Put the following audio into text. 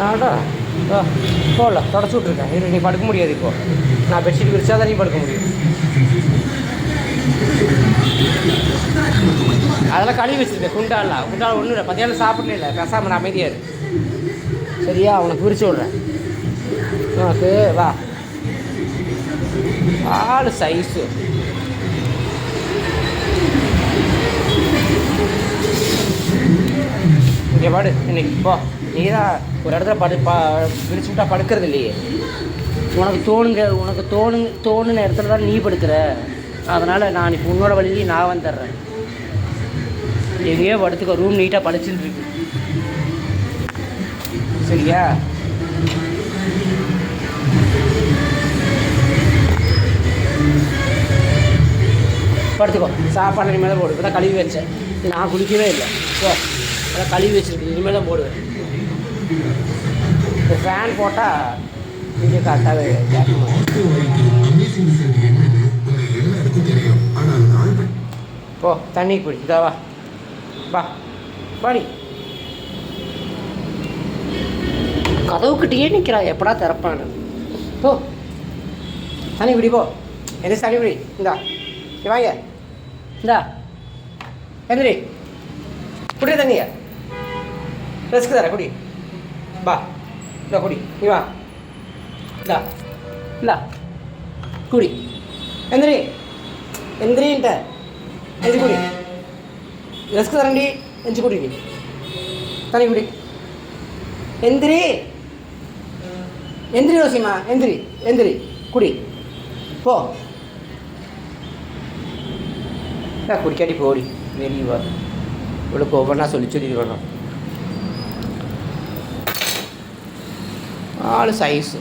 நாடா போடல தொடச்சி விட்ருக்கேன். இது நீ படுக்க முடியாது. இப்போது நான் பெட்ஷீட் விரிச்சா தான் நீ படுக்க முடியும். அதெல்லாம் கழுவி வச்சுருக்கேன். குண்டால் ஒன்றும் இல்லை. மத்தியானம் சாப்பிடல இல்லை. பேசாமல் நான் அமைதியாக இரு. சரியா? உனக்கு விரிச்சு விட்றேன். உனக்கு வா ஆள் சைஸு இங்கே படு. இன்னைக்கு போ. நீ தான் ஒரு இடத்துல விரிச்சு விட்டா படுக்கிறது இல்லையே. உனக்கு தோணுன இடத்துல தான் நீ படுக்கிற. அதனால் நான் இப்போ உன்னோட வழியிலேயே நான் வந்துடுறேன். எங்கேயோ படுத்துக்கோ. ரூம் நீட்டாக பளிச்சுன்னு இருக்கு. சரியா? படுத்துக்கோ. சாப்பாடு இனிமேல் தான் போடு. இப்போ தான் கழுவி வச்சேன். நான் குளிக்கவே இல்லை. ஸோ அதான் கழுவி வச்சுருக்கு. இனிமேல் தான் போடுவேன். இப்போ ஃபேன் போட்டால் இங்கே கரெக்டாகவே போ. தண்ணி குடி. இதா வா வா பாடி. கதவுக்கிட்டே நிற்கிறா. எப்படா திறப்பான்னு. போ தண்ணி குடி. போ. எந்த தண்ணி குடி. இந்தா வாங்க. இந்தா எந்திரி. குடி தண்ணியா. ரெஸ்க்கு தர குடி. வா இந்தா குடி. நீ வா. இந்தா இந்தா குடி. எந்திரி. எந்திரின்ட்ட எஞ்சி குடி. ரெஸ்க்கு தரண்டி. எஞ்சி குடி. நீ தண்ணி குடி. எந்திரி. எந்திரி யோசிமா. எந்திரி குடி. போ. குடிக்காட்டி போடி. வெளியே வா. இவளுக்கு ஒவ்வொன்றா சொல்லி வரணும். ஆள் சைஸு